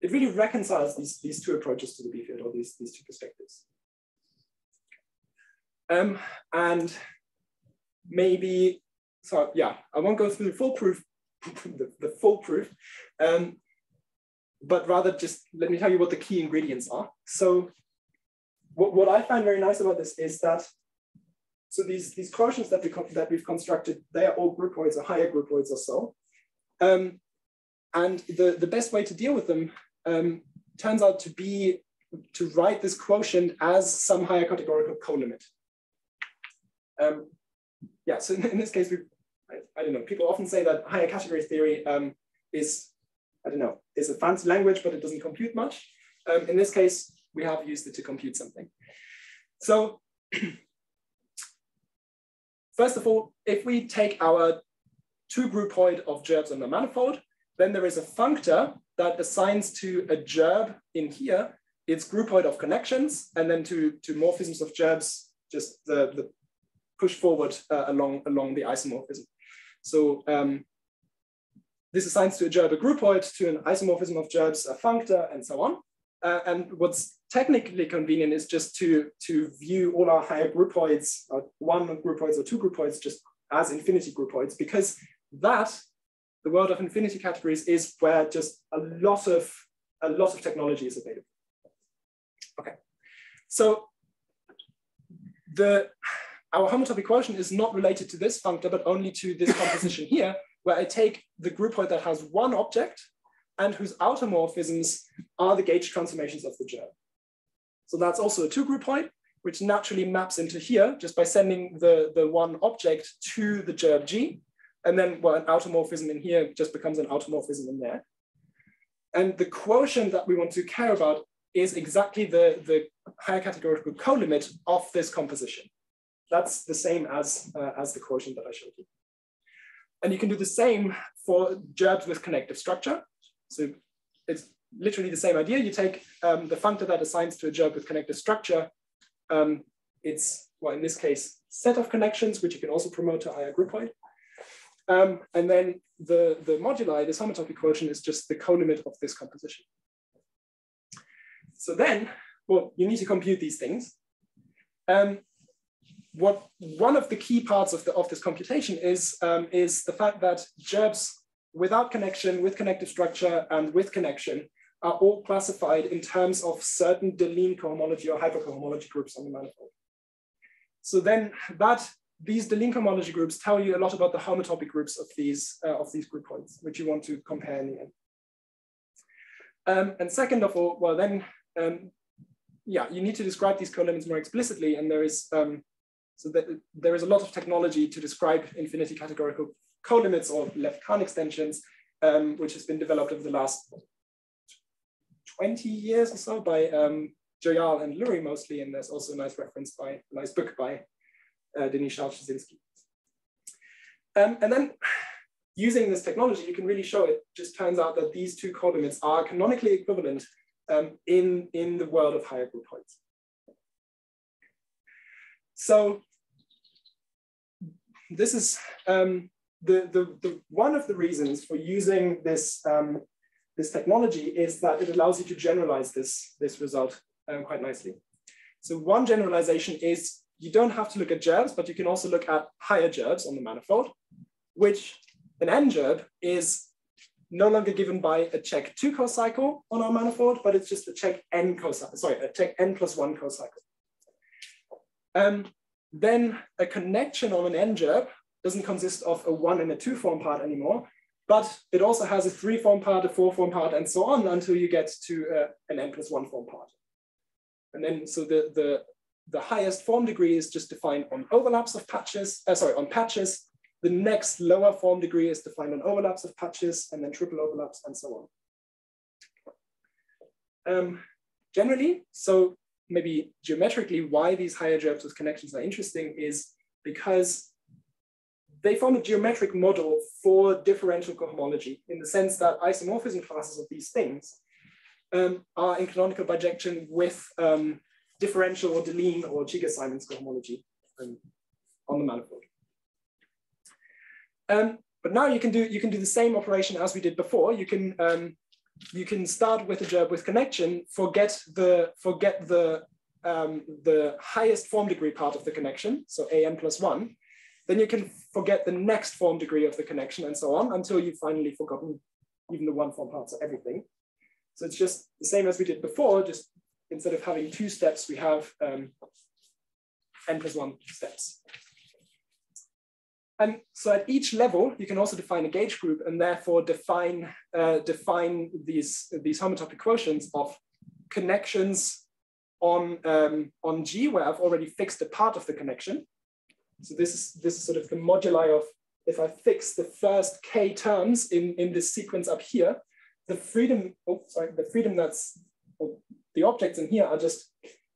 reconciles these 2 approaches to the B field, or these 2 perspectives. And maybe, so yeah, I won't go through the full proof, the full proof, but rather just let me tell you what the key ingredients are. So what I find very nice about this is that, so these quotients that we've constructed, they are all groupoids or higher groupoids or so. And the best way to deal with them turns out to be to write this quotient as some higher categorical colimit. Yeah, so in this case, I don't know, people often say that higher category theory is, I don't know, is a fancy language, but it doesn't compute much. In this case, we have used it to compute something. So first of all, if we take our two groupoid of gerbs on a manifold, then there is a functor that assigns to a gerb in here its groupoid of connections, and then to morphisms of gerbs, just the push forward along the isomorphism. So this assigns to a gerb a groupoid, to an isomorphism of gerbs a functor, and so on. And what's technically convenient is just to view all our higher groupoids, one groupoids or two groupoids, just as infinity groupoids, because that, the world of infinity categories, is where just a lot of technology is available. Okay, so our homotopy quotient is not related to this functor, but only to this composition here, where I take the groupoid that has one object and whose automorphisms are the gauge transformations of the gerb. So that's also a two groupoid, which naturally maps into here just by sending the one object to the gerb G. And then, well, an automorphism in here just becomes an automorphism in there. And the quotient that we want to care about is exactly the higher categorical colimit of this composition. That's the same as the quotient that I showed you. And you can do the same for gerbs with connective structure. So it's literally the same idea. You take the functor that assigns to a gerb with connective structure. It's, well, in this case, set of connections, which you can also promote to a higher groupoid. And then the moduli, this homotopy quotient, is just the colimit of this composition. So then, well, you need to compute these things. One of the key parts of this computation is the fact that gerbs without connection, with connective structure, and with connection are all classified in terms of certain Deligne cohomology or hypercohomology groups on the manifold. So then these Deligne cohomology groups tell you a lot about the homotopy groups of these groupoids, which you want to compare in the end. And second of all, well then, yeah, you need to describe these colimits more explicitly, and there is there is a lot of technology to describe infinity categorical colimits or Left-Kahn extensions, which has been developed over the last 20 years or so by Joyal and Lurie mostly, and there's also a nice reference by a nice book by Denis Charles-Jasinski. And then using this technology, you can really show it just turns out that these two colimits are canonically equivalent in the world of higher groupoids. So this is one of the reasons for using this this technology is that it allows you to generalize this result quite nicely. So one generalization is you don't have to look at gerbs, but you can also look at higher gerbs on the manifold, which an n-gerb is no longer given by a check 2 cocycle on our manifold, but it's just a check n cocycle, sorry, a check n plus 1 cocycle. Then a connection on an n-gerb doesn't consist of a 1 and a 2 form part anymore, but it also has a 3 form part, a 4 form part, and so on until you get to an n plus 1 form part. And then, so the highest form degree is just defined on overlaps of patches, on patches. The next lower form degree is defined on overlaps of patches, and then triple overlaps, and so on. Generally, so maybe geometrically, why these higher gerbs with connections are interesting is because they form a geometric model for differential cohomology in the sense that isomorphism classes of these things are in canonical bijection with differential or Deligne or Giga-Simons cohomology on the manifold. But now you can do the same operation as we did before. You can start with a gerb with connection, forget the highest form degree part of the connection, so an plus 1. Then you can forget the next form degree of the connection and so on until you've finally forgotten even the 1 form parts of everything. So it's just the same as we did before, just instead of having 2 steps, we have n+1 steps. And so at each level, you can also define a gauge group and therefore define these homotopy quotients of connections on G, where I've already fixed a part of the connection. So this is sort of the moduli of, if I fix the first k terms in this sequence up here, the freedom that's, the objects in here are just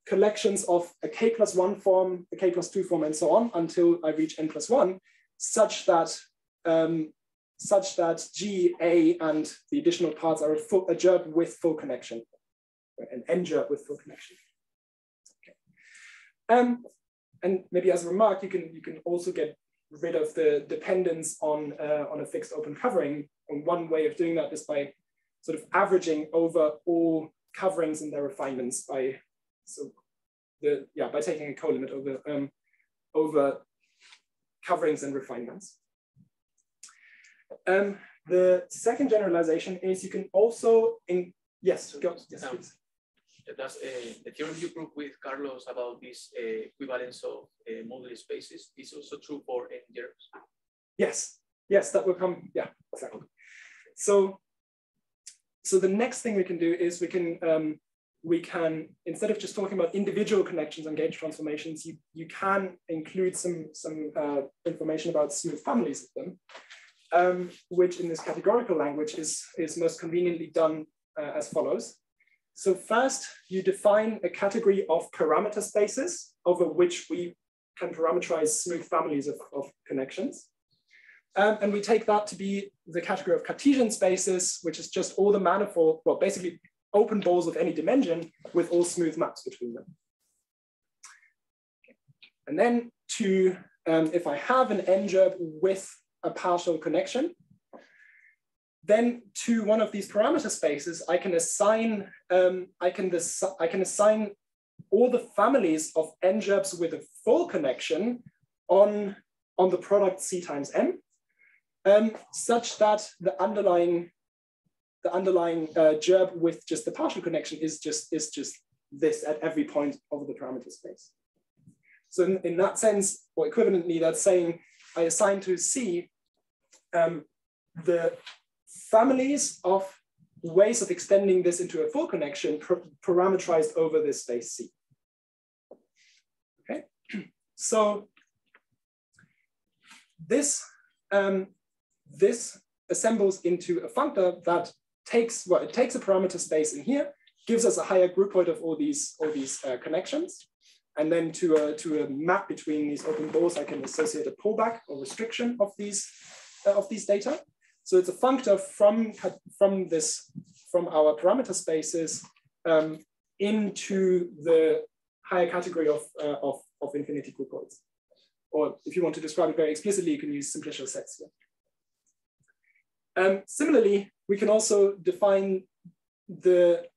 collections of a k+1 form, a k+2 form, and so on until I reach n+1, such that G, A, and the additional parts are a gerb with full connection, an n-gerb with full connection. Okay. And maybe as a remark, you can also get rid of the dependence on a fixed open covering. And one way of doing that is by sort of averaging over all coverings and their refinements by taking a co-limit over coverings and refinements. The second generalization is you can also yes, please. That's the theorem you proved with Carlos about this equivalence of Moduli spaces is also true for n-gerbs. Yes, that will come. Yeah, exactly. So the next thing we can do is we can instead of just talking about individual connections and gauge transformations, you can include some information about smooth families of them, which in this categorical language is most conveniently done as follows. So first, you define a category of parameter spaces over which we can parameterize smooth families of connections. And we take that to be the category of Cartesian spaces, which is just all the manifold, well, basically open balls of any dimension with all smooth maps between them. And then if I have an n-gerb with a partial connection, then to one of these parameter spaces, I can assign all the families of n-gerbs with a full connection on the product C times M, such that the underlying gerb with just the partial connection is just this at every point of the parameter space. So in that sense, or equivalently, that's saying I assign to C the families of ways of extending this into a full connection parameterized over this space C. Okay, so this assembles into a functor that takes a parameter space in here, gives us a higher groupoid of all these connections, and then to a map between these open balls, I can associate a pullback or restriction of these data. So it's a functor from our parameter spaces into the higher category of infinity groupoids. Or if you want to describe it very explicitly, you can use simplicial sets here. Similarly, we can also define the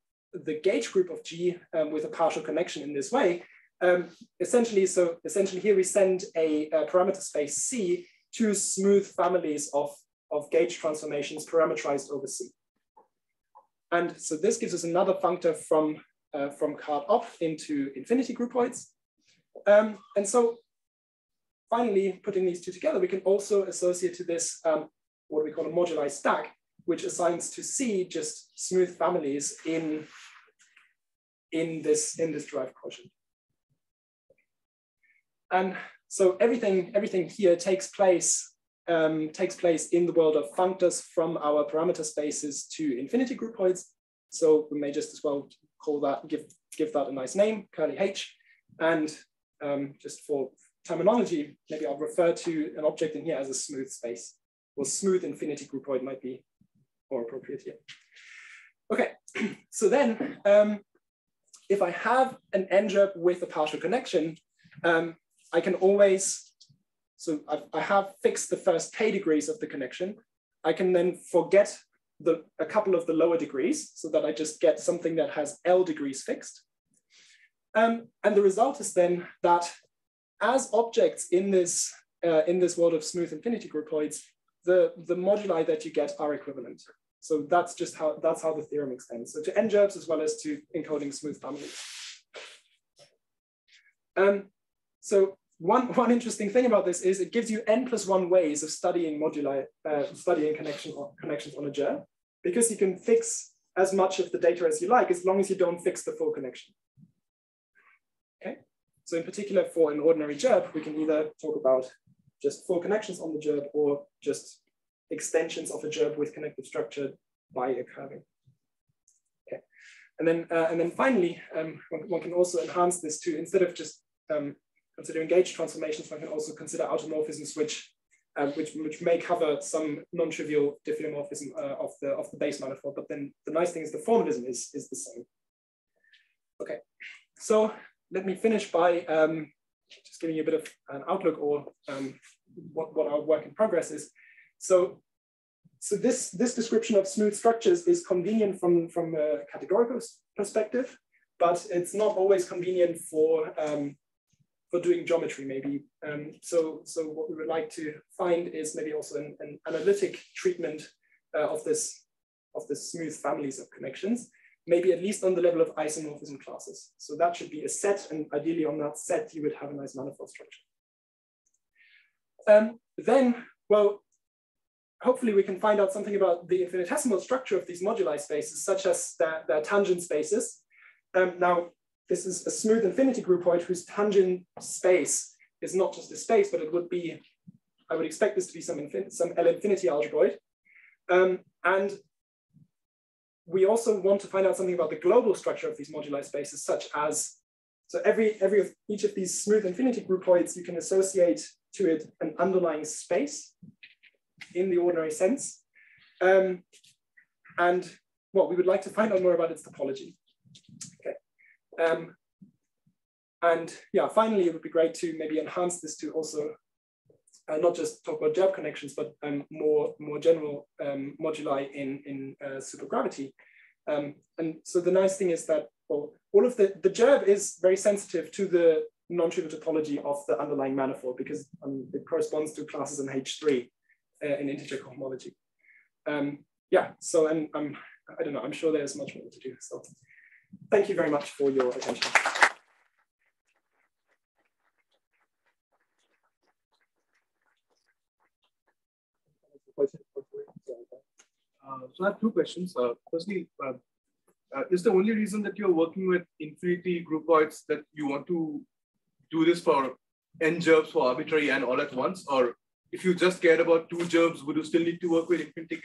gauge group of G with a partial connection in this way. Essentially here we send a parameter space C to smooth families of gauge transformations parameterized over C. And so this gives us another functor from card up into infinity groupoids. And so finally, putting these two together, we can also associate to this what we call a moduli stack, which assigns to C just smooth families in this derived quotient. And so everything here takes place in the world of functors from our parameter spaces to infinity groupoids. So we may just as well call that, give that a nice name, curly H. And just for terminology, maybe I'll refer to an object in here as a smooth space, or smooth infinity groupoid might be more appropriate here. Okay, so then if I have an n-gerb with a partial connection, I can always, so I have fixed the first k degrees of the connection. I can then forget a couple of the lower degrees so that I just get something that has L degrees fixed. And the result is then that as objects in this world of smooth infinity groupoids, the moduli that you get are equivalent. So that's how the theorem extends. So to n-gerbs as well as to encoding smooth families. So one interesting thing about this is it gives you n+1 ways of studying moduli, studying connections on a gerb, because you can fix as much of the data as you like, as long as you don't fix the full connection. Okay. So in particular, for an ordinary gerb, we can either talk about just full connections on the gerb or just extensions of a gerb with connective structure by a curving. Okay. And then finally, one can also enhance this to, instead of just considering gauge transformations, one can also consider automorphisms which may cover some non-trivial diffeomorphism of the base manifold. But then the nice thing is the formalism is the same. Okay, so let me finish by just giving you a bit of an outlook or what our work in progress is. So this description of smooth structures is convenient from a categorical perspective, but it's not always convenient for doing geometry, maybe. So what we would like to find is maybe also an analytic treatment of this smooth families of connections, maybe at least on the level of isomorphism classes. So that should be a set, and ideally on that set, you would have a nice manifold structure. Then, well, hopefully we can find out something about the infinitesimal structure of these moduli spaces, such as their tangent spaces. Now, this is a smooth infinity groupoid whose tangent space is not just a space, but it would be, I would expect this to be some L-infinity algebroid. And we also want to find out something about the global structure of these moduli spaces, such as, so each of these smooth infinity groupoids, you can associate to it an underlying space in the ordinary sense. And what we would like to find out more about its topology. Okay. And yeah, finally, it would be great to maybe enhance this to also not just talk about gerb connections, but more general moduli in supergravity. And so the nice thing is that, well, all of the gerb is very sensitive to the non-trivial topology of the underlying manifold, because it corresponds to classes in H3 in integer cohomology. Yeah, so and I don't know, I'm sure there's much more to do. So thank you very much for your attention. So I have two questions. Firstly, is the only reason that you're working with infinity groupoids that you want to do this for n gerbs for arbitrary and all at once? Or if you just cared about 2 gerbs, would you still need to work with infinity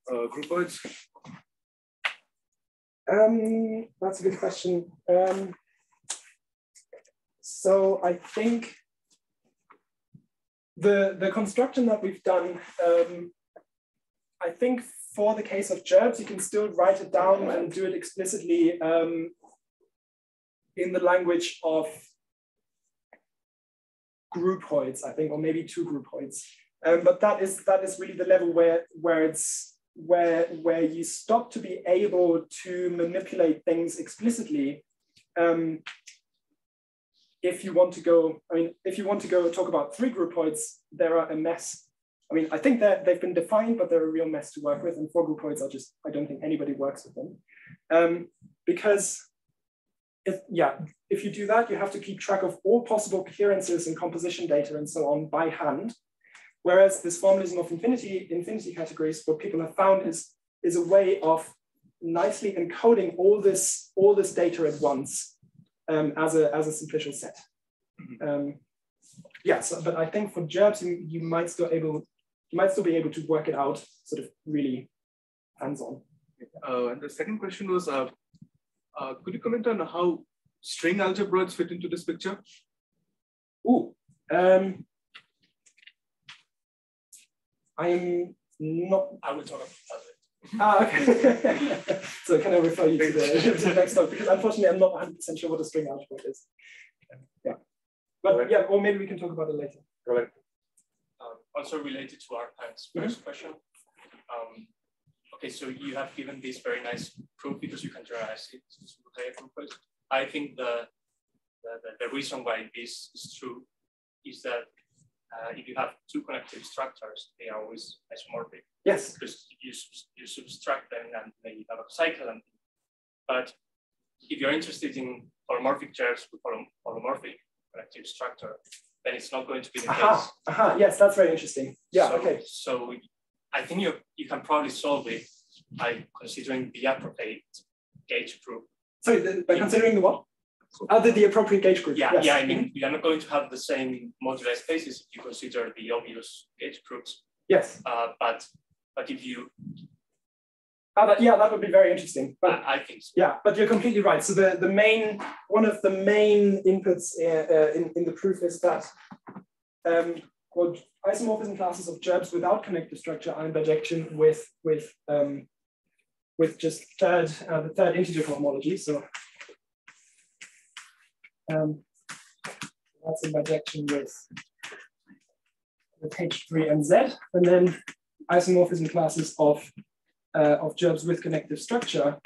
groupoids? That's a good question. So I think the construction that we've done, I think for the case of gerbs, you can still write it down and do it explicitly in the language of groupoids, I think, or maybe 2 groupoids. But that is really the level where you stop to be able to manipulate things explicitly. If you want to go, if you want to go talk about 3 groupoids, there are a mess. I think that they've been defined, but they're a real mess to work with. And 4 groupoids are just, I don't think anybody works with them. Because if you do that, you have to keep track of all possible coherences and composition data and so on by hand. Whereas this formalism of infinity categories, what people have found is a way of nicely encoding all this data at once as a simplicial set. But I think for gerbs, you might still be able to work it out sort of really hands-on. And the second question was, could you comment on how string algebroids fit into this picture? I'm not. I will talk about it. Okay. So can I refer you to the next talk? Because unfortunately, I'm not 100% sure what a string algebroid is. Yeah. But yeah, or maybe we can talk about it later. Go ahead. Also related to our first question. Okay, so you have given this very nice proof because you can generalize it to higher groupoids. I think the reason why this is true is that if you have two connective structures, they are always isomorphic. Yes. Because you subtract them and they have a cycle. But if you're interested in holomorphic gerbes with holomorphic connective structure, then it's not going to be the case. Yes, that's very interesting. Yeah, so, okay. So I think you can probably solve it by considering the appropriate gauge group. Sorry, by considering the what? The appropriate gauge group. Yeah, yes. yeah. I mean, we are not going to have the same moduli spaces if you consider the obvious gauge groups. Yes. But if you that would be very interesting. But I think so. Yeah, but you're completely right. So one of the main inputs in the proof is that isomorphism classes of gerbes without connective structure are in bijection with just the third integer cohomology. So that's in bijection with H3 and Z, and then isomorphism classes of gerbes with connective structure.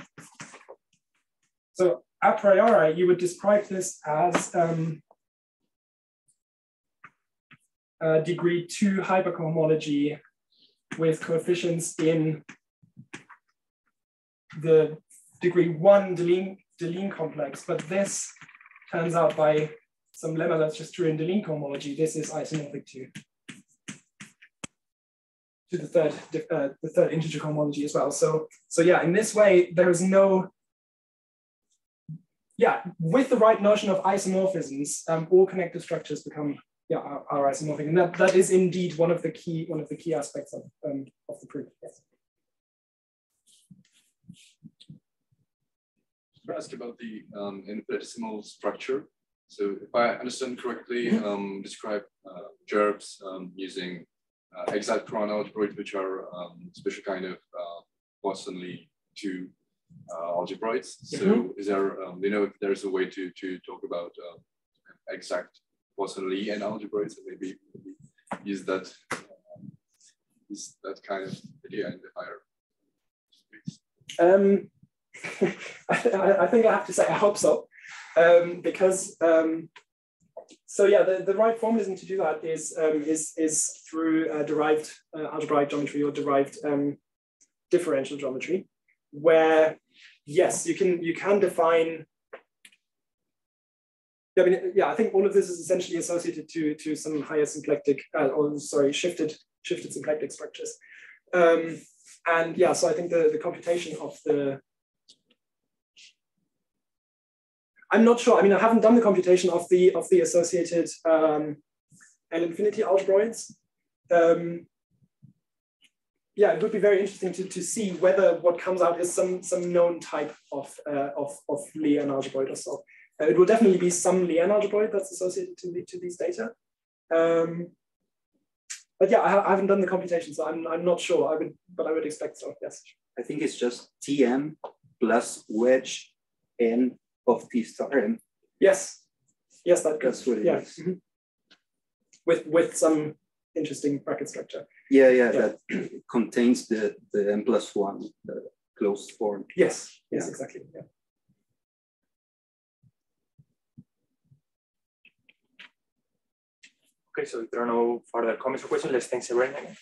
So a priori, you would describe this as degree 2 hypercohomology with coefficients in the degree 1 Deligne complex, but this turns out by some lemma that's just true in Deligne cohomology, this is isomorphic to the third integer cohomology as well. So yeah, in this way, there is no, with the right notion of isomorphisms, all connective structures become are isomorphic, and that is indeed one of the key aspects of the proof. Yes. I ask about the infinitesimal structure. So if I understand correctly, describe gerbes using exact Courant algebroids, which are special kind of Poissonly two algebroids. So is there, if there's a way to talk about exact Poissonly and algebroids, and maybe use that kind of idea in the higher space? I think I have to say I hope so, because the right formalism to do that is through derived algebraic geometry or derived differential geometry, where yes, you can define. I think all of this is essentially associated to some higher symplectic, shifted symplectic structures, so I think the computation of the. I'm not sure. I mean, I haven't done the computation of the associated L-infinity algebroids. It would be very interesting to see whether what comes out is some known type of Lie algebroid or so. It will definitely be some Lie algebroid that's associated to these data. But yeah, I haven't done the computation, so I'm not sure. I would expect so. Yes. I think it's just Tm plus wedge n of T star m. Yes, that's what it is. Mm-hmm. With some interesting bracket structure. Yeah. That contains the n+1, the closed form. Yes, exactly. Yeah. Okay, so if there are no further comments or questions, let's thank Severin again.